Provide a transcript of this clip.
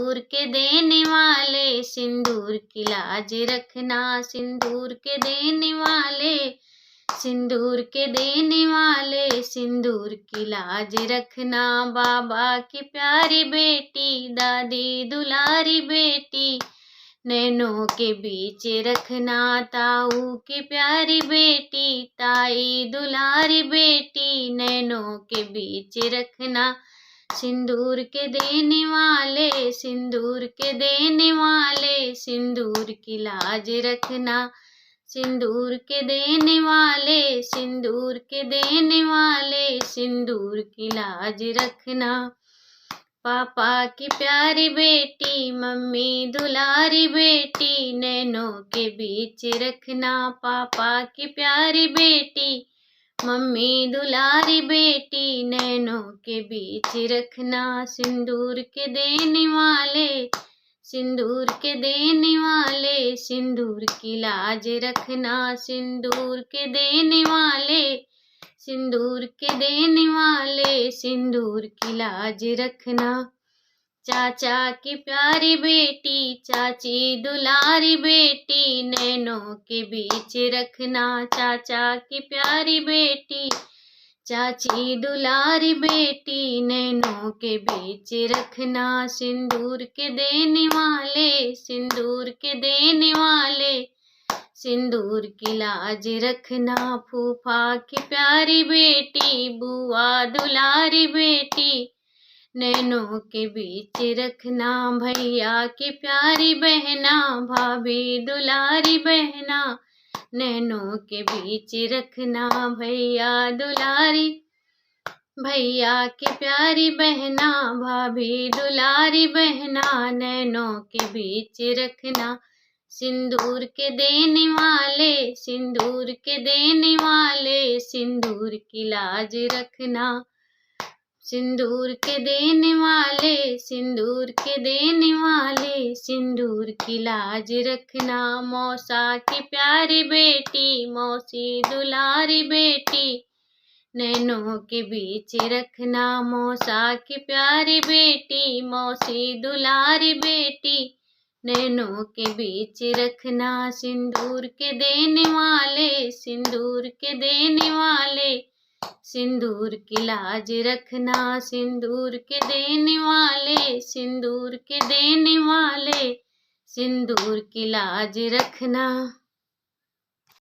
सिंदूर के देने वाले, सिंदूर की लाज रखना। सिंदूर के देने वाले, सिंदूर के देने वाले, सिंदूर की लाज रखना। बाबा की प्यारी बेटी, दादी दुलारी बेटी, नैनों के बीच रखना। ताऊ की प्यारी बेटी, ताई दुलारी बेटी, नैनों के बीच रखना। सिंदूर के देने वाले, सिंदूर के देने वाले, सिंदूर की लाज रखना। सिंदूर के देने वाले, सिंदूर के देने वाले, सिंदूर की लाज रखना। पापा की प्यारी बेटी, मम्मी दुलारी बेटी, नैनों के बीच रखना। पापा की प्यारी बेटी, मम्मी दुलारी बेटी, नैनों के बीच रखना। सिंदूर के देने वाले, सिंदूर के देने वाले, सिंदूर की लाज रखना। सिंदूर के देने वाले, सिंदूर के देने वाले, सिंदूर की लाज रखना। चाचा की प्यारी बेटी, चाची दुलारी बेटी, नैनों के बीच रखना। चाचा की प्यारी बेटी, चाची दुलारी बेटी, नैनों के बीच रखना। सिंदूर के देने वाले, सिंदूर के देने वाले, सिंदूर की लाज रखना। फूफा की प्यारी बेटी, बुआ दुलारी बेटी, नैनों के बीच रखना। भैया की प्यारी बहना, भाभी दुलारी बहना, नैनों के बीच रखना। भैया दुलारी, भैया की प्यारी बहना, भाभी दुलारी बहना, नैनों के बीच रखना। सिंदूर के देने वाले, सिंदूर के देने वाले, सिंदूर की लाज रखना। सिंदूर के देने वाले, सिंदूर के देने वाले, सिंदूर की लाज रखना। मौसा की प्यारी बेटी, मौसी दुलारी बेटी, नैनों के बीच रखना। मौसा की प्यारी बेटी, मौसी दुलारी बेटी, नैनों के बीच रखना। सिंदूर के देने वाले, सिंदूर के देने वाले, सिंदूर की लाज रखना। सिंदूर के देने वाले, सिंदूर के देने वाले, सिंदूर की लाज रखना।